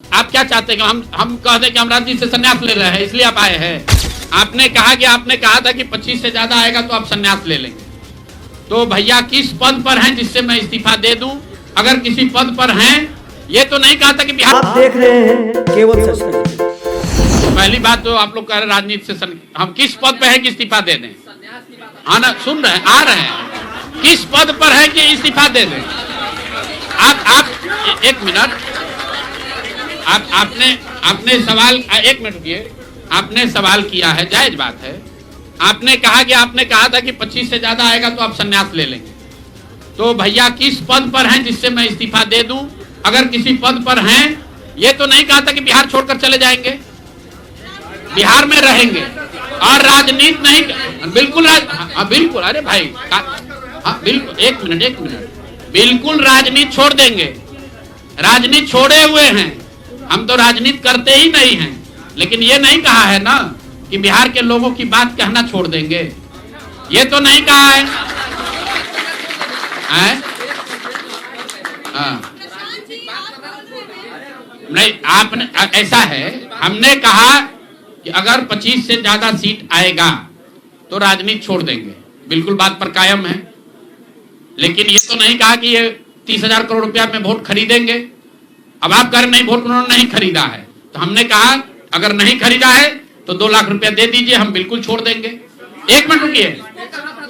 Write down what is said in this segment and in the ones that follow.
आप क्या चाहते हैं? हम कहते हैं कि हम राजनीति से संन्यास ले रहे हैं, इसलिए आप आए हैं। आपने कहा था कि 25 से ज्यादा आएगा तो आप संन्यास ले लेंगे। तो भैया किस पद पर हैं जिससे मैं इस्तीफा दे दूं? अगर किसी पद पर हैं, ये तो नहीं कहा था कि बिहार। आप देख रहे हैं केवल सच। पहली बात तो आप लोग कह रहे हैं राजनीति से हम किस पद पे हैं कि इस्तीफा दे दें? हाँ ना, सुन रहे हैं, आ रहे हैं। किस पद पर है कि इस्तीफा दे दें? आप एक मिनट, आपने सवाल, एक मिनट रुकिए। आपने सवाल किया है, जायज बात है। आपने कहा था कि 25 से ज्यादा आएगा तो आप संन्यास ले लेंगे। तो भैया किस पद पर हैं जिससे मैं इस्तीफा दे दूं? अगर किसी पद पर हैं, ये तो नहीं कहा था कि बिहार छोड़कर चले जाएंगे, बिहार में रहेंगे और राजनीति नहीं। बिल्कुल बिल्कुल, अरे भाई, हाँ बिल्कुल, एक मिनट, बिल्कुल राजनीति छोड़ देंगे। राजनीति छोड़े हुए हैं, हम तो राजनीति करते ही नहीं हैं। लेकिन ये नहीं कहा है ना कि बिहार के लोगों की बात कहना छोड़ देंगे, ये तो नहीं कहा है। नहीं, आपने ऐसा है, हमने कहा कि अगर 25 से ज्यादा सीट आएगा तो राजनीति छोड़ देंगे, बिल्कुल बात पर कायम है। लेकिन ये तो नहीं कहा कि ये 30,000 करोड़ रुपया में वोट खरीदेंगे। अब आप कह रहे नहीं, वोट उन्होंने नहीं खरीदा है, तो हमने कहा अगर नहीं खरीदा है तो 2 लाख रुपया दे दीजिए, हम बिल्कुल छोड़ देंगे। एक मिनट रुकिए,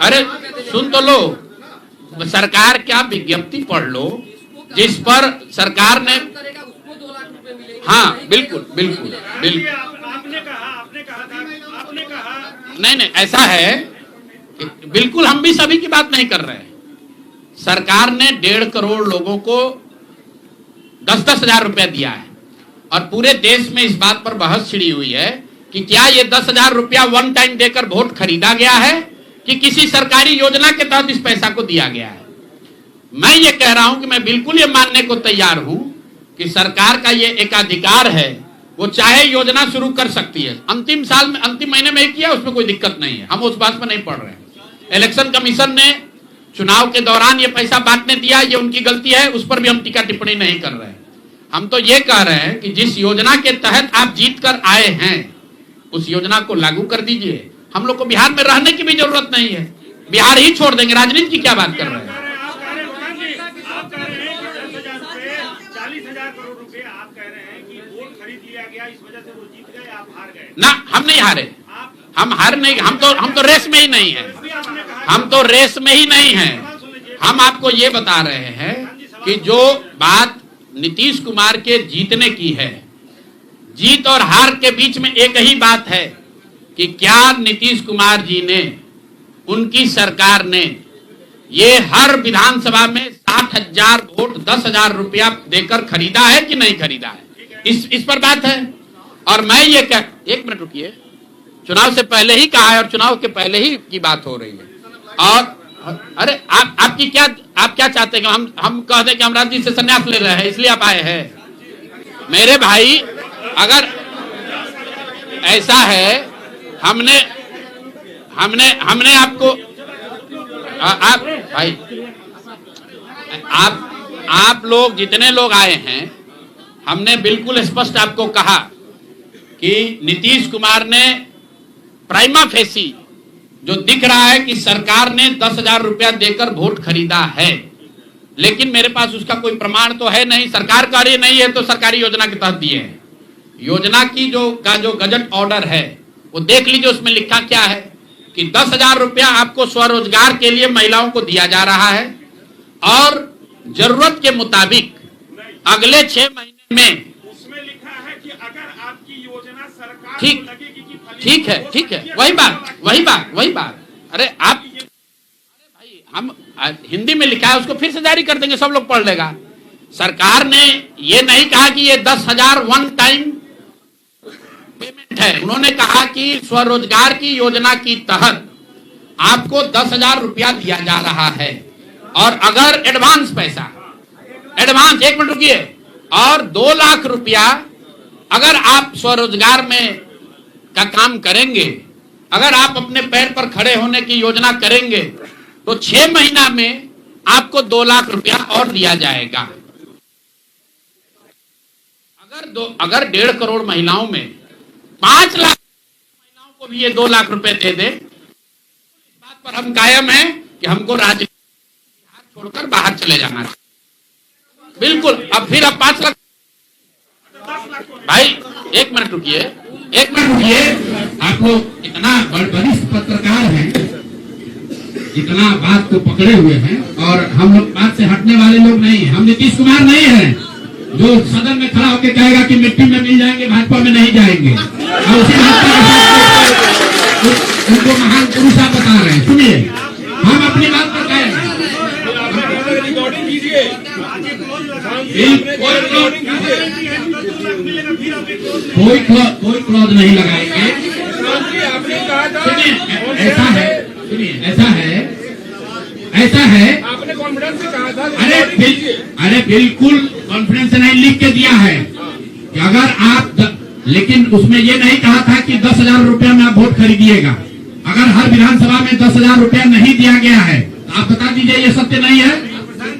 अरे सुन तो लो, सरकार क्या विज्ञप्ति पढ़ लो जिस पर सरकार ने, हाँ बिल्कुल, नहीं, ऐसा है, बिल्कुल हम भी सभी की बात नहीं कर रहे हैं। सरकार ने 1.5 करोड़ लोगों को 10-10 हजार रुपया दिया है और पूरे देश में इस बात पर बहस छिड़ी हुई है कि क्या ये 10 हजार रुपया वन टाइम देकर वोट खरीदा गया है कि किसी सरकारी योजना के तहत इस पैसा को दिया गया है। मैं ये कह रहा हूं कि मैं बिल्कुल ये मानने को तैयार हूं कि सरकार का ये एकाधिकार है, वो चाहे योजना शुरू कर सकती है। अंतिम महीने में किया, उसमें कोई दिक्कत नहीं है, हम उस बात में नहीं पढ़ रहे हैं। इलेक्शन कमीशन ने चुनाव के दौरान ये पैसा बांटने दिया, ये उनकी गलती है, उस पर भी हम टीका टिप्पणी नहीं कर रहे हैं। हम तो ये कह रहे हैं कि जिस योजना के तहत आप जीत कर आए हैं उस योजना को लागू कर दीजिए। हम लोग को बिहार में रहने की भी जरूरत नहीं है, बिहार ही छोड़ देंगे, राजनीति की क्या बात कर रहे हैं? 40,000 करोड़ रुपए आप कह रहे हैं कि वोट खरीद लिया गया, इस वजह से वो जीत गए, आप हार गए ना। हम नहीं हारे, हम हार नहीं, हम तो रेस में ही नहीं है, हम तो रेस में ही नहीं है। हम आपको ये बता रहे हैं कि जो बात नीतीश कुमार के जीतने की है, जीत और हार के बीच में एक ही बात है कि क्या नीतीश कुमार जी ने, उनकी सरकार ने ये हर विधानसभा में 60,000 वोट 10,000 रुपया देकर खरीदा है कि नहीं खरीदा है, इस पर बात है। और मैं ये एक मिनट रुकिए, चुनाव से पहले ही कहा है और चुनाव के पहले ही की बात हो रही है। और अरे आप क्या चाहते हैं? हम कहते हैं कि हम राजनीति से संन्यास ले रहे हैं, इसलिए आप आए हैं। मेरे भाई, अगर ऐसा है, हमने आपको, आप भाई, आप लोग जितने लोग आए हैं, हमने बिल्कुल स्पष्ट आपको कहा कि नीतीश कुमार ने प्राइमा फेसी जो दिख रहा है कि सरकार ने 10,000 रुपया देकर वोट खरीदा है, लेकिन मेरे पास उसका कोई प्रमाण तो है नहीं। सरकार का ये नहीं है तो सरकारी योजना के तहत दिए हैं। योजना की जो गजट ऑर्डर है वो देख लीजिए, उसमें लिखा क्या है कि 10,000 रुपया आपको स्वरोजगार के लिए महिलाओं को दिया जा रहा है और जरूरत के मुताबिक अगले 6 महीने में, उसमें लिखा है कि अगर आपकी योजना सरकार ठीक है, वही बात। अरे भाई, हम हिंदी में लिखा है, उसको फिर से जारी कर देंगे, सब लोग पढ़ लेगा। सरकार ने ये नहीं कहा कि ये 10,000 वन टाइम पेमेंट है, उन्होंने कहा कि स्वरोजगार की योजना की तहत आपको 10,000 रुपया दिया जा रहा है और अगर एडवांस पैसा, एक मिनट रुकिए, और 2 लाख रुपया अगर आप स्वरोजगार में का काम करेंगे, अगर आप अपने पैर पर खड़े होने की योजना करेंगे तो 6 महीना में आपको 2 लाख रुपया और दिया जाएगा। अगर 1.5 करोड़ महिलाओं में 5 लाख महिलाओं को भी ये 2 लाख रुपए दे दे, इस बात पर हम कायम हैं कि हमको राजनीति छोड़कर बाहर चले जाना चाहिए। बिल्कुल। अब 5 लाख भाई, एक मिनट रुकिए। आप लोग इतना वरिष्ठ पत्रकार हैं, इतना बात को पकड़े हुए हैं, और हम लोग बात से हटने वाले लोग नहीं हैं। हम नीतीश कुमार नहीं हैं जो सदन में खड़ा होकर कहेगा कि मिट्टी में मिल जाएंगे, भाजपा में नहीं जाएंगे। और उसी उनको महान पुरुष आप बता रहे हैं। सुनिए, हम अपनी बात पर कह रहे हैं। कोई क्लॉज नहीं लगाएंगे। ऐसा है आपने कॉन्फिडेंस से कहा था। अरे बिल्कुल कॉन्फिडेंस नहीं, लिख के दिया है कि अगर आप लेकिन उसमें ये नहीं कहा था कि 10,000 रुपया में आप वोट खरीदिएगा। अगर हर विधानसभा में 10,000 रुपया नहीं दिया गया है तो आप बता दीजिए ये सत्य नहीं है।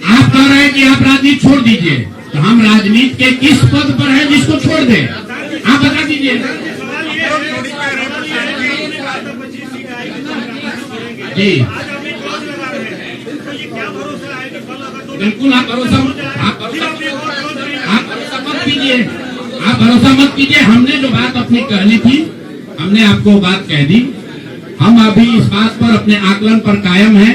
आप कह रहे हैं कि आप राजनीति छोड़ दीजिए, तो हम राजनीति के किस पद पर है जिसको छोड़ दें? आप बता दीजिए जी। बिल्कुल आप भरोसा मत कीजिए। हमने जो बात अपनी कहनी थी, हमने आपको बात कह दी। हम अभी इस बात पर अपने आकलन पर कायम हैं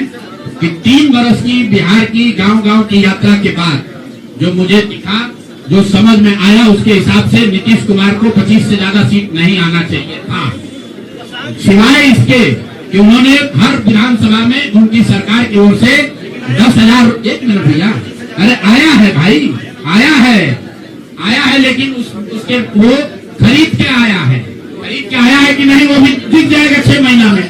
कि 3 वर्ष की बिहार की गांव-गांव की यात्रा के बाद जो मुझे दिखा, जो समझ में आया, उसके हिसाब से नीतीश कुमार को 25 से ज्यादा सीट नहीं आना चाहिए था। सिवाय इसके कि उन्होंने हर विधानसभा में उनकी सरकार की ओर से 10,000। एक मिनट भैया, अरे आया है भाई, आया है लेकिन उसके वो खरीद के आया है कि नहीं, वो भी दिख जाएगा 6 महीना में।